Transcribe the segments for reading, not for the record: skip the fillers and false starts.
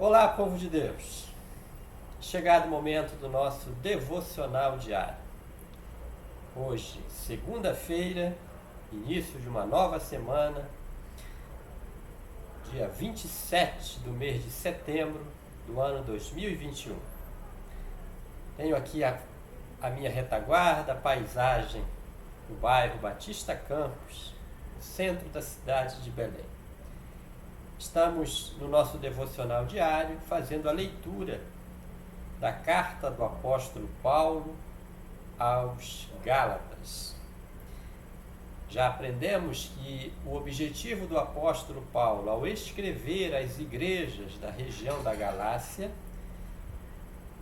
Olá, povo de Deus! Chegado o momento do nosso devocional diário. Hoje, segunda-feira, início de uma nova semana, dia 27 do mês de setembro do ano 2021. Tenho aqui a minha retaguarda, a paisagem do bairro Batista Campos, no centro da cidade de Belém. Estamos no nosso devocional diário fazendo a leitura da carta do apóstolo Paulo aos Gálatas. Já aprendemos que o objetivo do apóstolo Paulo ao escrever às igrejas da região da Galácia,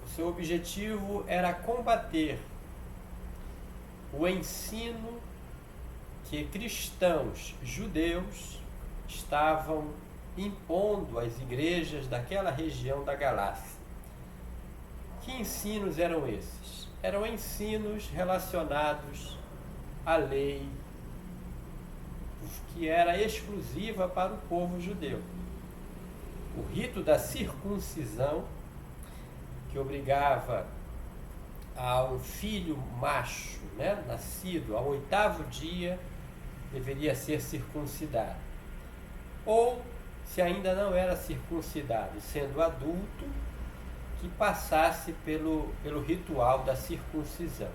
o seu objetivo era combater o ensino que cristãos judeus estavam impondo às igrejas daquela região da Galácia. Que ensinos eram esses? Eram ensinos relacionados à lei, que era exclusiva para o povo judeu. O rito da circuncisão, que obrigava ao filho macho, nascido ao 8º dia, deveria ser circuncidado. Ou, se ainda não era circuncidado, sendo adulto, que passasse pelo ritual da circuncisão.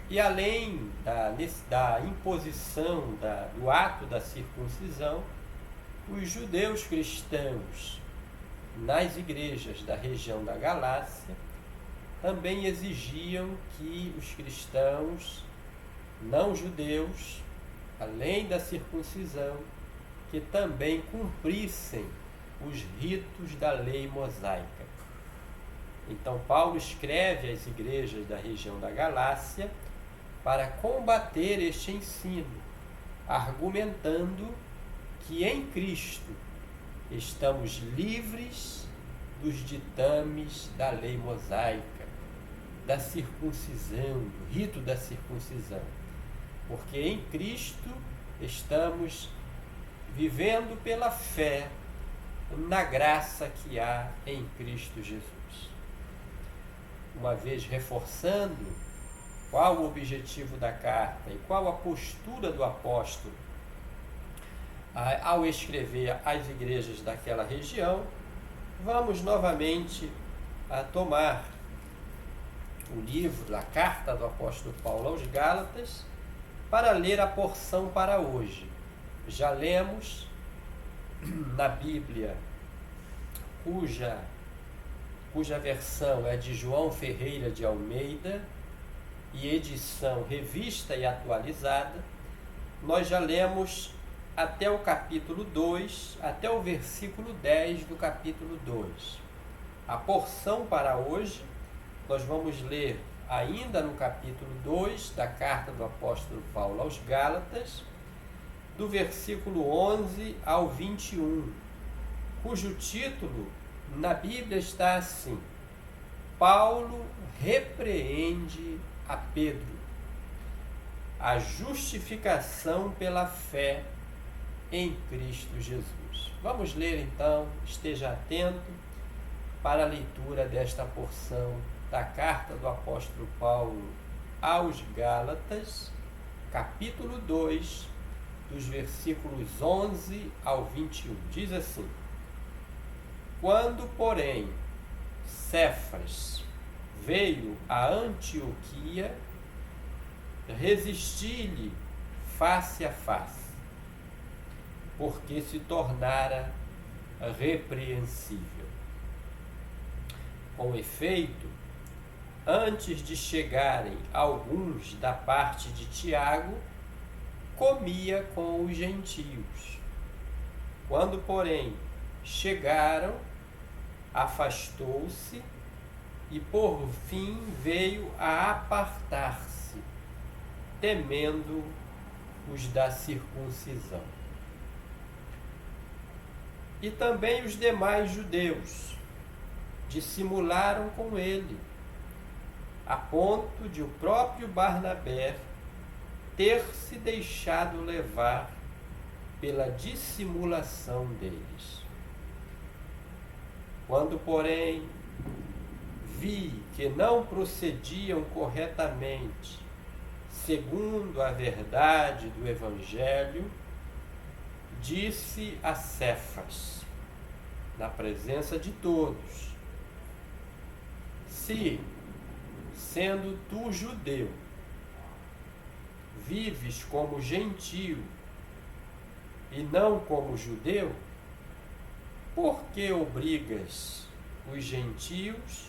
E além da imposição do ato da circuncisão, os judeus cristãos nas igrejas da região da Galácia também exigiam que os cristãos não judeus, além da circuncisão, que também cumprissem os ritos da lei mosaica. Então Paulo escreve às igrejas da região da Galácia para combater este ensino, argumentando que em Cristo estamos livres dos ditames da lei mosaica, da circuncisão, do rito da circuncisão, porque em Cristo estamos vivendo pela fé na graça que há em Cristo Jesus. Uma vez reforçando qual o objetivo da carta e qual a postura do apóstolo ao escrever às igrejas daquela região, vamos novamente tomar o livro, a carta do apóstolo Paulo aos Gálatas, para ler a porção para hoje. Já lemos na Bíblia, cuja versão é de João Ferreira de Almeida e edição revista e atualizada, nós já lemos até o capítulo 2, até o versículo 10 do capítulo 2. A porção para hoje, nós vamos ler ainda no capítulo 2 da carta do apóstolo Paulo aos Gálatas, do versículo 11 ao 21, cujo título na Bíblia está assim: Paulo repreende a Pedro, a justificação pela fé em Cristo Jesus. Vamos ler então, esteja atento para a leitura desta porção da carta do apóstolo Paulo aos Gálatas, capítulo 2, dos versículos 11 ao 21. Diz assim: Quando, porém, Cefas veio a Antioquia, resisti-lhe face a face, porque se tornara repreensível. Com efeito, antes de chegarem alguns da parte de Tiago, comia com os gentios. Quando, porém, chegaram, afastou-se e, por fim, veio a apartar-se, temendo os da circuncisão. E também os demais judeus dissimularam com ele, a ponto de o próprio Barnabé ter se deixado levar pela dissimulação deles. Quando, porém, vi que não procediam corretamente, segundo a verdade do Evangelho, disse a Cefas, na presença de todos: se, sendo tu judeu, vives como gentio e não como judeu, por que obrigas os gentios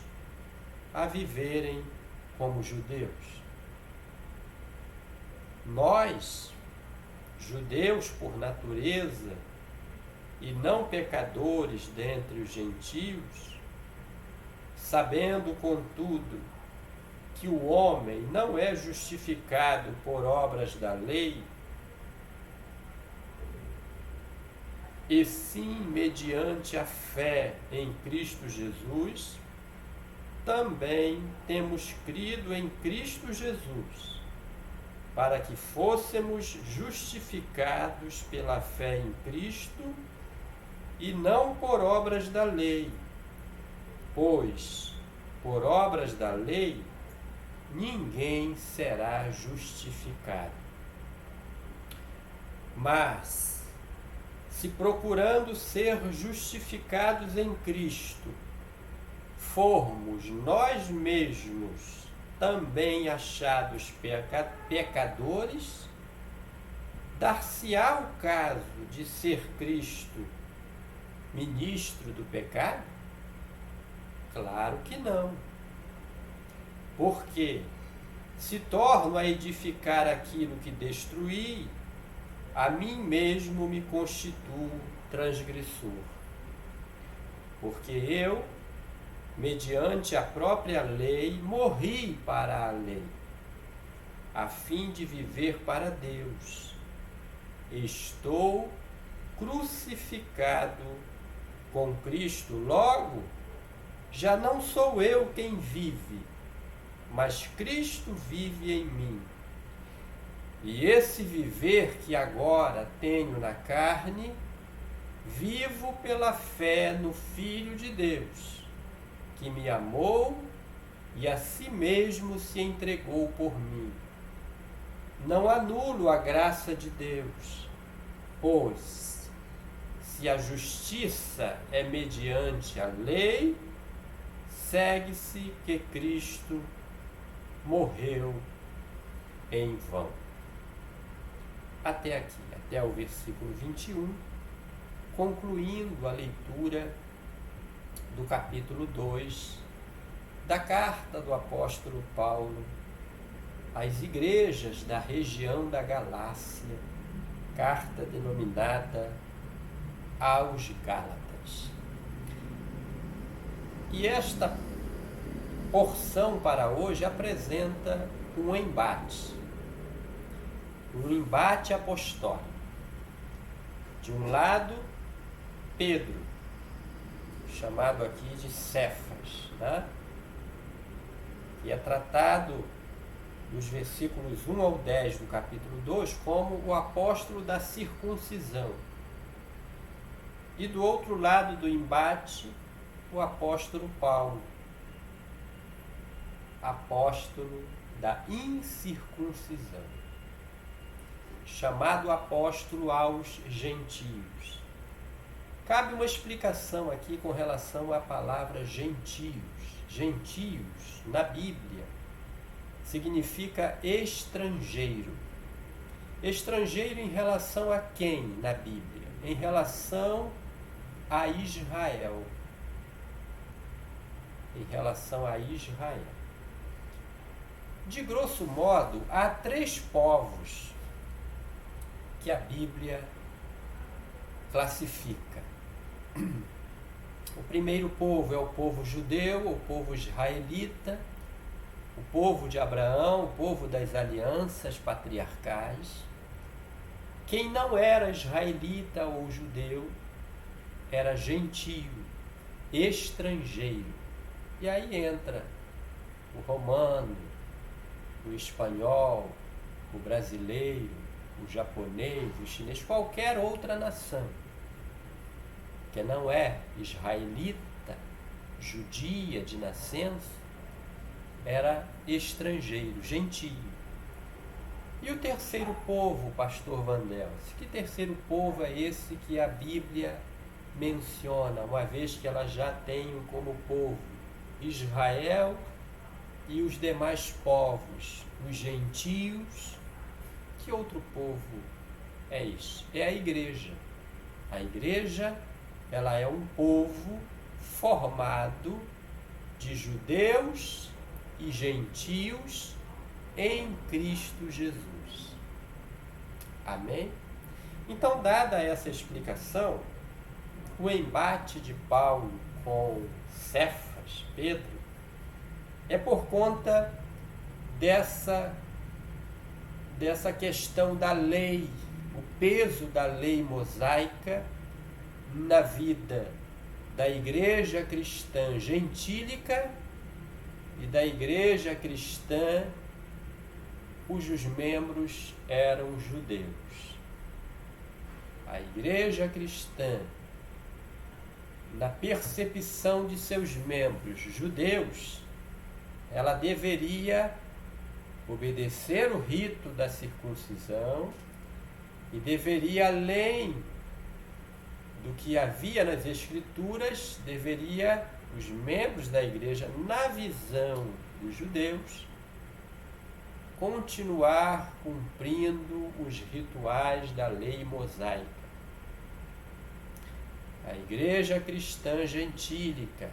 a viverem como judeus? Nós, judeus por natureza e não pecadores dentre os gentios, sabendo, contudo, que o homem não é justificado por obras da lei, e sim mediante a fé em Cristo Jesus, também temos crido em Cristo Jesus, para que fôssemos justificados pela fé em Cristo e não por obras da lei, pois, por obras da lei, ninguém será justificado. Mas, se procurando ser justificados em Cristo, formos nós mesmos também achados pecadores, dar-se-á o caso de ser Cristo ministro do pecado? Claro que não. Porque, se torno a edificar aquilo que destruí, a mim mesmo me constituo transgressor. Porque eu, mediante a própria lei, morri para a lei, a fim de viver para Deus. Estou crucificado com Cristo, logo, já não sou eu quem vive, mas Cristo vive em mim. E esse viver que agora tenho na carne, vivo pela fé no Filho de Deus, que me amou e a si mesmo se entregou por mim. Não anulo a graça de Deus, pois, se a justiça é mediante a lei, segue-se que Cristo morreu em vão. Até aqui, até o versículo 21, concluindo a leitura do capítulo 2 da carta do apóstolo Paulo às igrejas da região da Galácia, carta denominada aos Gálatas. E esta porção para hoje apresenta um embate apostólico. De um lado, Pedro, chamado aqui de Cefas, né? Que é tratado nos versículos 1 ao 10 do capítulo 2 como o apóstolo da circuncisão. E do outro lado do embate, o apóstolo Paulo, apóstolo da incircuncisão, chamado apóstolo aos gentios. Cabe uma explicação aqui com relação à palavra gentios. Gentios, na Bíblia, significa estrangeiro. Estrangeiro em relação a quem na Bíblia? Em relação a Israel. Em relação a Israel. De grosso modo, há 3 povos que a Bíblia classifica. O primeiro povo é o povo judeu, o povo israelita, o povo de Abraão, o povo das alianças patriarcais. Quem não era israelita ou judeu era gentio, estrangeiro. E aí entra o romano, o espanhol, o brasileiro, o japonês, o chinês, qualquer outra nação que não é israelita judia de nascença, era estrangeiro, gentio. E o terceiro povo, pastor Vandelce? Que terceiro povo é esse que a Bíblia menciona, uma vez que ela já tem como povo Israel e os demais povos, os gentios? Que outro povo é esse? É a igreja. A igreja, ela é um povo formado de judeus e gentios em Cristo Jesus. Amém? Então, dada essa explicação, o embate de Paulo com Cefas, Pedro, é por conta dessa questão da lei, o peso da lei mosaica na vida da igreja cristã gentílica e da igreja cristã cujos membros eram judeus. A igreja cristã, na percepção de seus membros judeus, ela deveria obedecer o rito da circuncisão e deveria, além do que havia nas Escrituras, os membros da igreja, na visão dos judeus, continuar cumprindo os rituais da lei mosaica. A igreja cristã gentílica,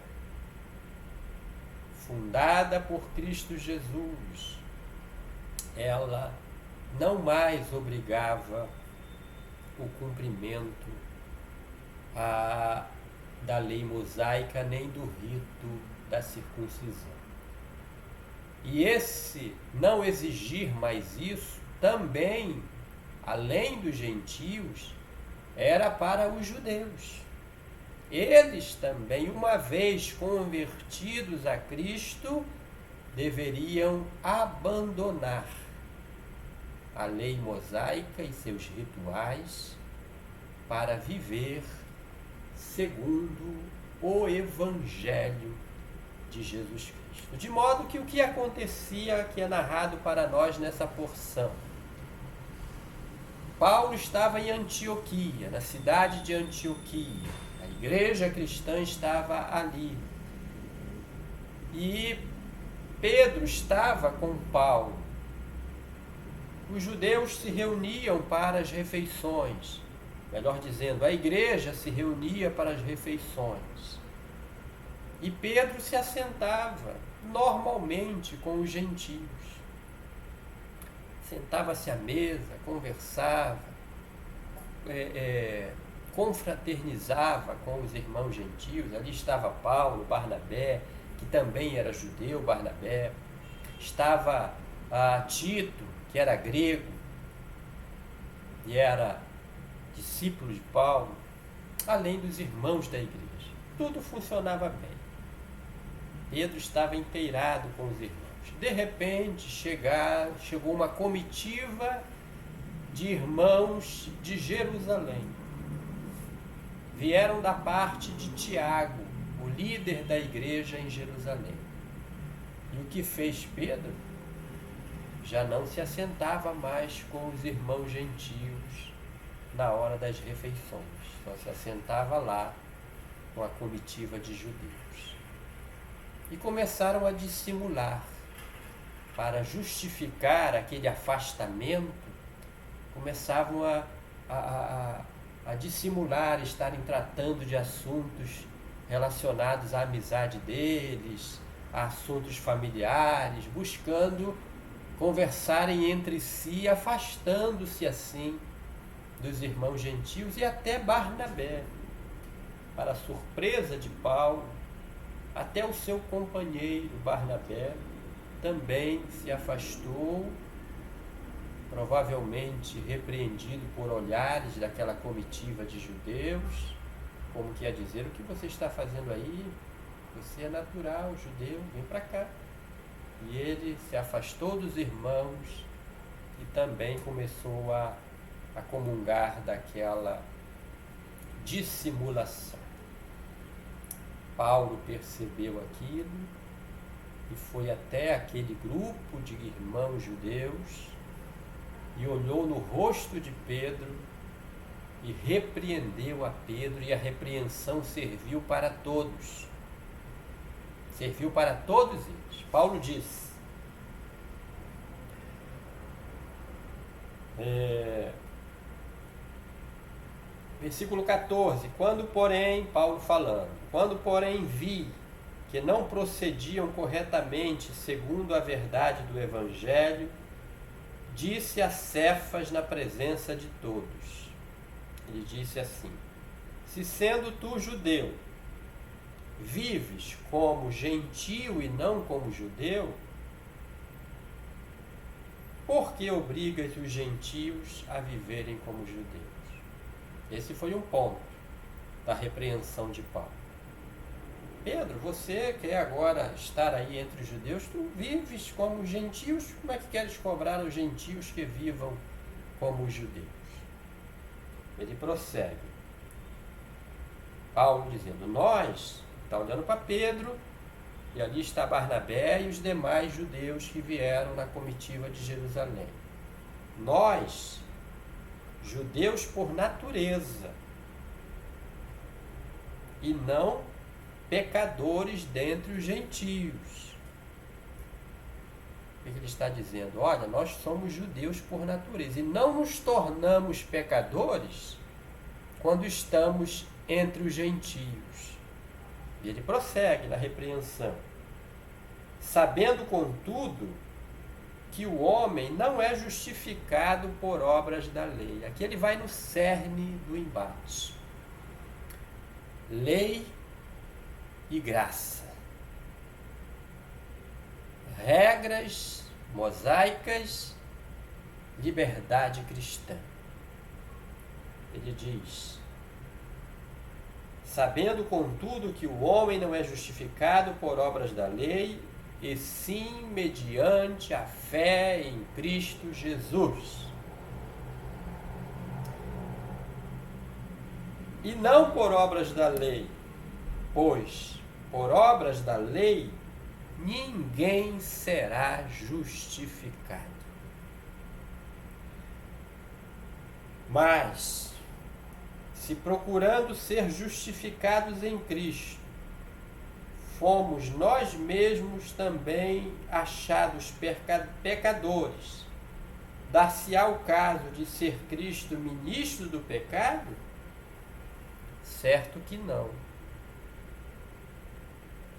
fundada por Cristo Jesus, ela não mais obrigava o cumprimento da lei mosaica nem do rito da circuncisão. E esse não exigir mais isso, também, além dos gentios, era para os judeus. Eles também, uma vez convertidos a Cristo, deveriam abandonar a lei mosaica e seus rituais para viver segundo o Evangelho de Jesus Cristo. De modo que o que acontecia, que é narrado para nós nessa porção. Paulo estava em Antioquia, na cidade de Antioquia. A igreja cristã estava ali. E Pedro estava com Paulo. Os judeus se reuniam para as refeições. Melhor dizendo, a igreja se reunia para as refeições. E Pedro se assentava normalmente com os gentios. Sentava-se à mesa, conversava, confraternizava com os irmãos gentios. Ali estava Paulo, Barnabé, que também era judeu, Barnabé. Estava Tito, que era grego e era discípulo de Paulo, além dos irmãos da igreja. Tudo funcionava bem. Pedro estava inteirado com os irmãos. De repente, chegou uma comitiva de irmãos de Jerusalém. Vieram da parte de Tiago, o líder da igreja em Jerusalém. E o que fez Pedro? Já não se assentava mais com os irmãos gentios na hora das refeições. Só se assentava lá com a comitiva de judeus. E começaram a dissimular. Para justificar aquele afastamento, começavam a dissimular, estarem tratando de assuntos relacionados à amizade deles, a assuntos familiares, buscando conversarem entre si, afastando-se assim dos irmãos gentios, e até Barnabé, para a surpresa de Paulo, até o seu companheiro Barnabé também se afastou, provavelmente repreendido por olhares daquela comitiva de judeus, como que ia dizer, o que você está fazendo aí? Você é natural, judeu, vem para cá. E ele se afastou dos irmãos e também começou a comungar daquela dissimulação. Paulo percebeu aquilo e foi até aquele grupo de irmãos judeus e olhou no rosto de Pedro e repreendeu a Pedro, e a repreensão serviu para todos. Serviu para todos eles. Paulo diz, versículo 14, Paulo falando, quando porém vi que não procediam corretamente segundo a verdade do Evangelho, disse a Cefas na presença de todos. Ele disse assim: se sendo tu judeu, vives como gentio e não como judeu, por que obrigas os gentios a viverem como judeus? Esse foi um ponto da repreensão de Paulo. Pedro, você quer agora estar aí entre os judeus, tu vives como gentios, como é que queres cobrar os gentios que vivam como os judeus? Ele prossegue. Paulo dizendo, nós, está olhando para Pedro, e ali está Barnabé e os demais judeus que vieram na comitiva de Jerusalém. Nós, judeus por natureza, e não pecadores dentre os gentios. O que ele está dizendo? Olha, nós somos judeus por natureza e não nos tornamos pecadores quando estamos entre os gentios. E ele prossegue na repreensão. Sabendo, contudo, que o homem não é justificado por obras da lei. Aqui ele vai no cerne do embate. Lei e graça. Regras mosaicas, liberdade cristã. Ele diz, sabendo, contudo, que o homem não é justificado por obras da lei, e sim mediante a fé em Cristo Jesus. E não por obras da lei, pois por obras da lei ninguém será justificado. Mas, se procurando ser justificados em Cristo, fomos nós mesmos também achados pecadores, dar-se-á o caso de ser Cristo ministro do pecado? Certo que não.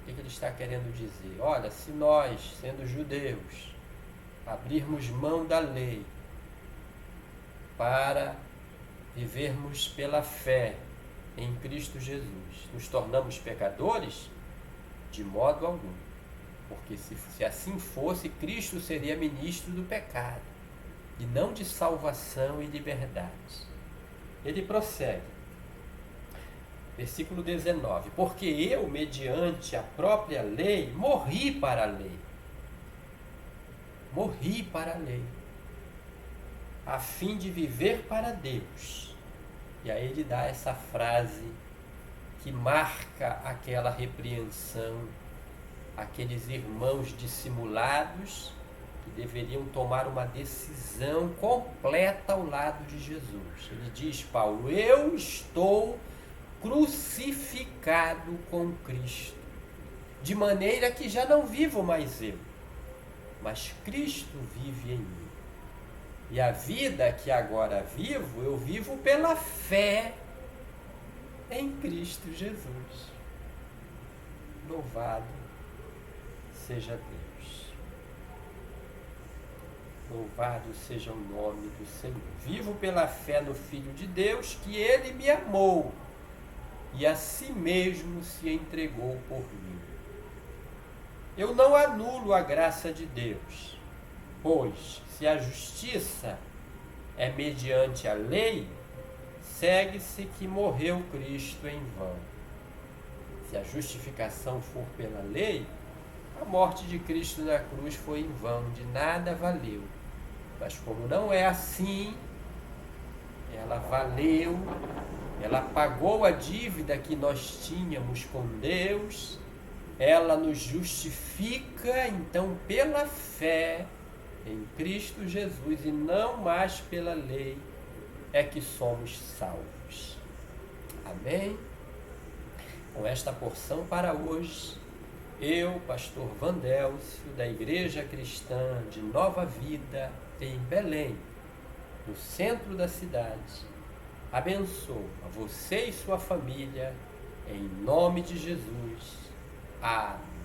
O que ele está querendo dizer? Olha, se nós, sendo judeus, abrirmos mão da lei para vivermos pela fé em Cristo Jesus, nos tornamos pecadores? De modo algum. Porque se assim fosse, Cristo seria ministro do pecado, e não de salvação e liberdade. Ele prossegue. Versículo 19. Porque eu, mediante a própria lei, morri para a lei. Morri para a lei, a fim de viver para Deus. E aí ele dá essa frase que marca aquela repreensão, aqueles irmãos dissimulados que deveriam tomar uma decisão completa ao lado de Jesus. Ele diz, Paulo, eu estou crucificado com Cristo, de maneira que já não vivo mais eu, mas Cristo vive em mim. E a vida que agora vivo, eu vivo pela fé em Cristo Jesus. Louvado seja Deus. Louvado seja o nome do Senhor. Vivo pela fé no Filho de Deus, que Ele me amou e a si mesmo se entregou por mim. Eu não anulo a graça de Deus, pois se a justiça é mediante a lei, segue-se que morreu Cristo em vão. Se a justificação for pela lei, a morte de Cristo na cruz foi em vão, de nada valeu. Mas como não é assim, ela valeu, ela pagou a dívida que nós tínhamos com Deus, ela nos justifica, então, pela fé em Cristo Jesus e não mais pela lei, é que somos salvos. Amém? Com esta porção para hoje, eu, pastor Vandélcio, da Igreja Cristã de Nova Vida, em Belém, no centro da cidade, abençoo a você e sua família, em nome de Jesus. Amém.